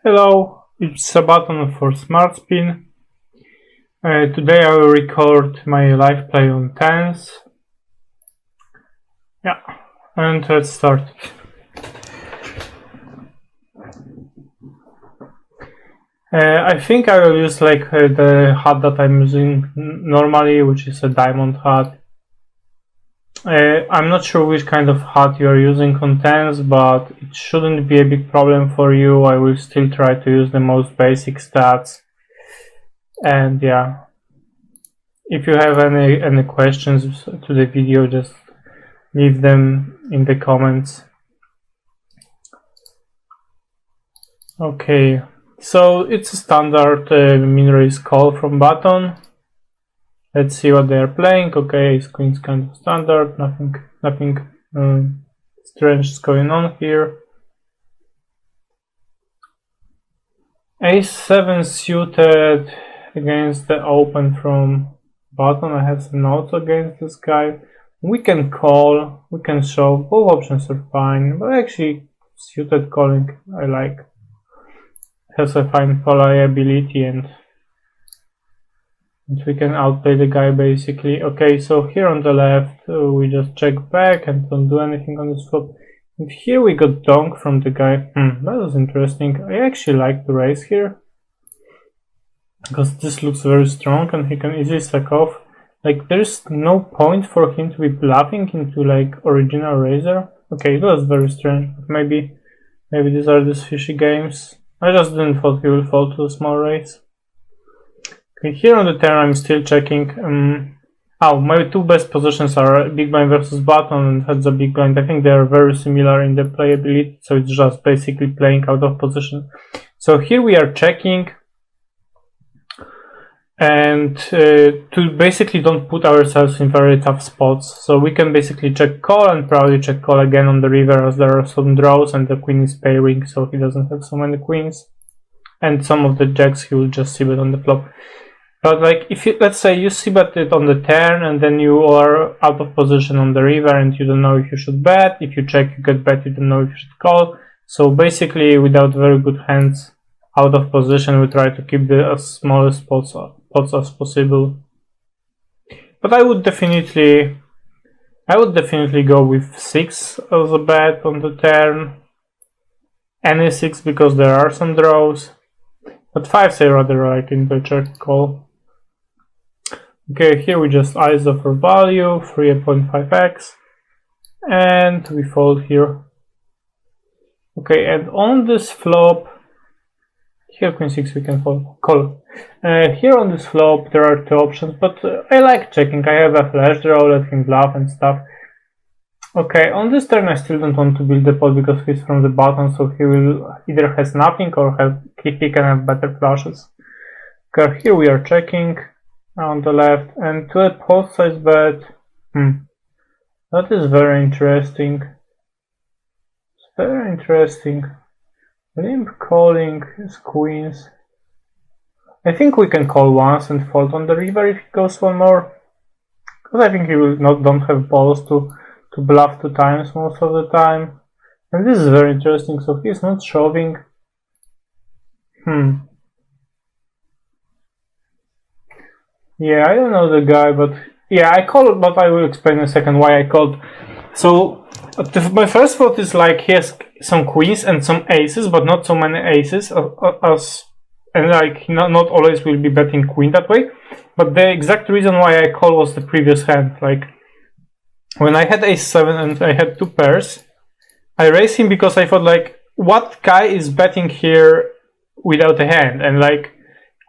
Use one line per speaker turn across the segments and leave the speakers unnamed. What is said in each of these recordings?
Hello, it's Sabaton for Smart Spin. Today I will record my live play on tens. Yeah, and let's start. I think I will use the hat that I'm using normally, which is a diamond hat. I'm not sure which kind of hat you are using on tens, but it shouldn't be a big problem for you. I will still try to use the most basic stats. And yeah, if you have any questions to the video, just leave them in the comments. Okay, so it's a standard min-raise call from button. Let's see what they are playing. Okay, ace queen's kind of standard. Nothing strange is going on here. Ace 7 suited against the open from button. I have some notes against this guy. We can call, we can shove, both options are fine, but actually suited calling I like. Has a fine pliability and we can outplay the guy basically. Okay, so here on the left we just check back and don't do anything on this flop. And here we got donk from the guy. That was interesting. I actually like the raise here, because this looks very strong and he can easily stack off. Like, there's no point for him to be bluffing into like original raiser. Okay, that was very strange. Maybe these are these fishy games. I just didn't thought he will fall to a small raise. Okay, here on the turn I'm still checking. My two best positions are big blind versus button and heads up big blind. I think they are very similar in the playability, so it's just basically playing out of position. So here we are checking, and to basically don't put ourselves in very tough spots. So we can basically check call and probably check call again on the river, as there are some draws and the queen is pairing, so he doesn't have so many queens. And some of the jacks he will just see bet on the flop. But like, if you, let's say you see bet it on the turn and then you are out of position on the river and you don't know if you should bet. If you check, you get bet, you don't know if you should call. So basically, without very good hands, out of position, we try to keep the as smallest spots as possible. But I would definitely go with 6 as a bet on the turn. Any 6 because there are some draws. But 5s I rather like in the check call. Okay, here we just ISO for value, 3.5x, and we fold here. Okay, and on this flop, here queen 6 we can call. Here on this flop there are 2 options, but I like checking. I have a flash draw, let him bluff and stuff. Okay, on this turn I still don't want to build the pot because he's from the bottom, so he will either has nothing or he can have better flushes. Okay, here we are checking on the left, and to a post size bet. That is very interesting. It's very interesting. Limp calling his queens. I think we can call once and fold on the river if he goes one more, because I think he will don't have balls to bluff 2 times most of the time. And this is very interesting, so he's not shoving. Yeah, I don't know the guy, but yeah, I called, but I will explain in a second why I called. So my first thought is like he has some queens and some aces, but not so many aces and like not always will be betting queen that way. But the exact reason why I called was the previous hand. Like, when I had ace 7 and I had 2 pairs, I raised him because I thought like, what guy is betting here without a hand? And like,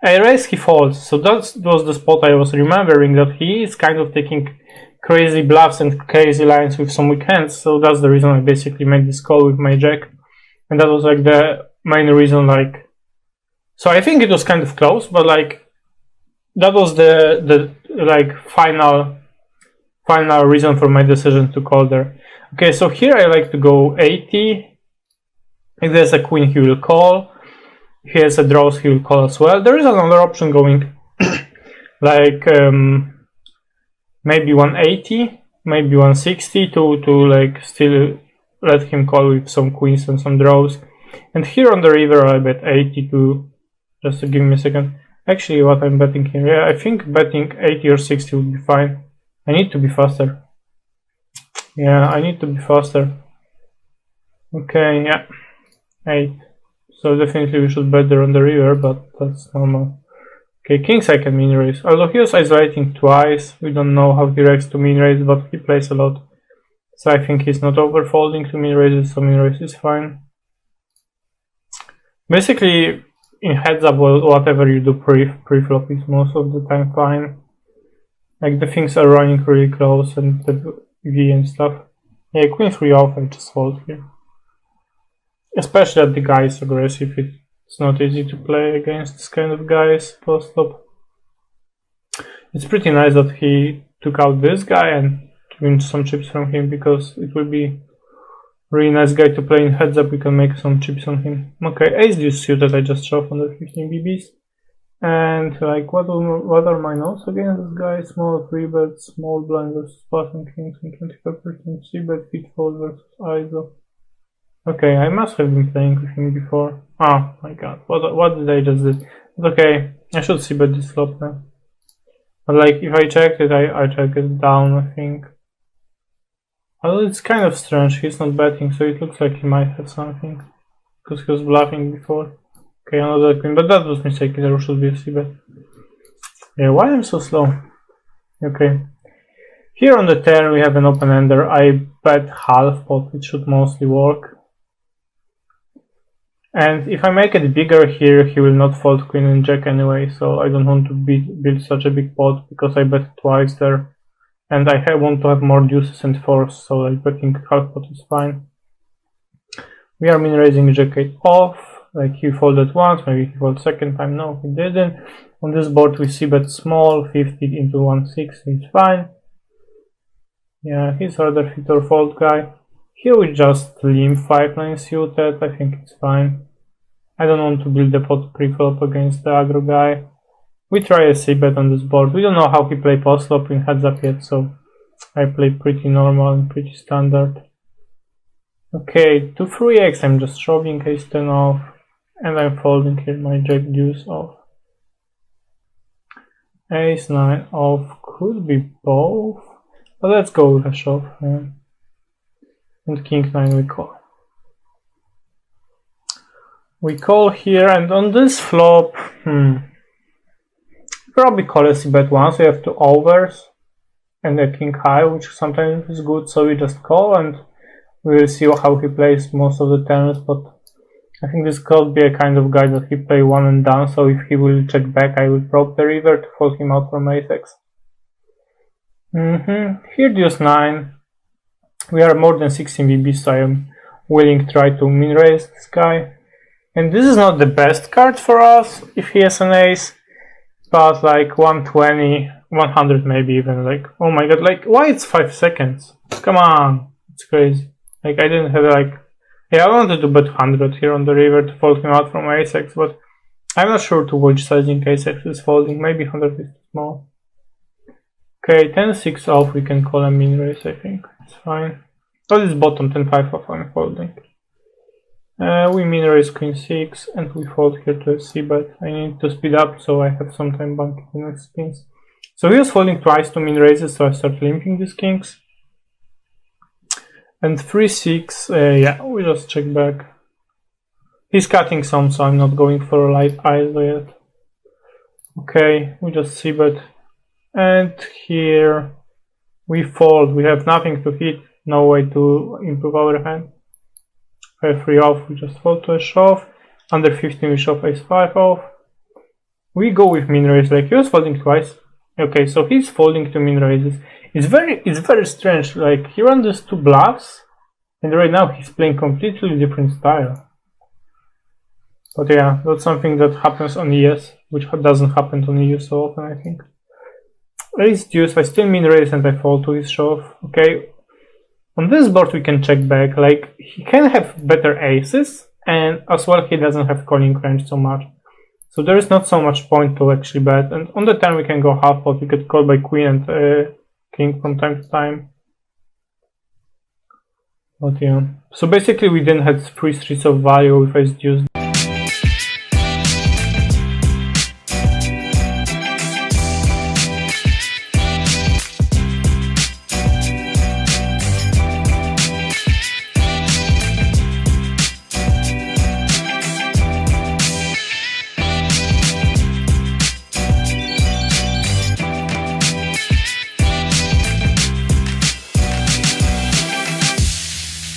I raised, he folds. So that was the spot I was remembering, that he is kind of taking crazy bluffs and crazy lines with some weak hands. So that's the reason I basically made this call with my jack. And that was like the main reason, like, so I think it was kind of close, but like, that was the like final reason for my decision to call there. Okay, so here I like to go 80. If there's a queen, he will call. If he has a draws, he will call as well. There is another option going like maybe 180, maybe 160 to like still let him call with some queens and some draws. And here on the river I bet 82. Just to give me a second. Actually, what I'm betting here, yeah, I think betting 80 or 60 would be fine. I need to be faster. Yeah, I need to be faster. Okay, yeah, 8. So definitely we should bet there on the river, but that's normal. Okay, kings I can min raise. Although he was isolating twice, we don't know how he reacts to min raise, but he plays a lot. So I think he's not overfolding to min raises, so min raise is fine. Basically, in heads up, whatever you do pre-flop is most of the time fine. Like the things are running really close and the V and stuff. Yeah, queen 3 off, I just fold here. Especially that the guy is aggressive, it's not easy to play against this kind of guys post-flop. It's pretty nice that he took out this guy and win some chips from him, because it will be really nice guy to play in heads up. We can make some chips on him. Okay, ace deuce suited I just shove under 15 BBs. And like what are my notes against this guy? Small 3-bet, small blind versus passing kings, and 25% c-bet, fit fold versus ISO. Okay, I must have been playing with him before. Oh my god, what did I just do? Okay, I should c-bet this flop now. But like if I checked it, I check it down, I think. Although it's kind of strange, he's not betting, so it looks like he might have something. Because he was bluffing before. Okay, another queen, but that was mistake, there should be a c-bet. Yeah, why I'm so slow? Okay. Here on the turn we have an open ender. I bet half pot, it should mostly work. And if I make it bigger here, he will not fold queen and jack anyway, so I don't want to build such a big pot, because I bet twice there. And I want to have more deuces and fours, so like betting half pot is fine. We are min raising jack 8 off, like he folded once, maybe he folded second time, no he didn't. On this board we see bet small, 50 into 1/6, it's fine. Yeah, he's rather fit or fold guy. Here we just limp 5-9 suited, I think it's fine. I don't want to build the pot pre-flop against the aggro guy. We try a c-bet on this board. We don't know how he play post-flop in heads up yet, so I play pretty normal and pretty standard. Okay, to 3x I'm just shoving ace 10 off, and I'm folding here my jack deuce off. Ace 9 off could be both, but let's go with a shove. Yeah. And king 9 we call. We call here, and on this flop, probably call a c-bet once. We have two overs and a king high, which sometimes is good, so we just call and we will see how he plays most of the turns. But I think this could be a kind of guy that he play one and done, so if he will check back, I will probe the river to fold him out from ace-x. Here deuce 9. We are more than 16 BB, so I am willing to try to min raise this guy. And this is not the best card for us if he has an ace, but like 120, 100 maybe even, like, oh my god, like, why it's 5 seconds? Come on, it's crazy. Like, I didn't have like, yeah, I wanted to bet 100 here on the river to fold him out from ace-x, but I'm not sure to which sizing ace-x is folding, maybe 100 is small. Okay, 10-6 off, we can call a min raise, I think, it's fine. Oh, this bottom, 10-5 off, I'm folding. We min raise queen 6 and we fold here to a c-bet. I need to speed up so I have some time banking the next spins. So he was folding twice to min raises, so I start limping these kings. And 3-6, yeah, we just check back. He's cutting some, so I'm not going for a light ISO yet. Okay, we just c-bet. And here we fold. We have nothing to hit, no way to improve our hand. 5-3 off, we just fold to a shove. Under 15 we shove ace-5 off. We go with min raise, like he was folding twice. Okay, so he's folding to min raises. It's very strange, like he ran these two bluffs and right now he's playing completely different style. But yeah, that's something that happens on ES, which doesn't happen on EU so often, I think. Ace deuce, I still min raise and I fold to his shove. Okay. On this board we can check back, like he can have better aces and as well he doesn't have calling range so much. So there is not so much point to actually bet, and on the turn we can go half pot, we get called by queen and king from time to time. But yeah. So basically we then had 3 streets of value with ace deuce.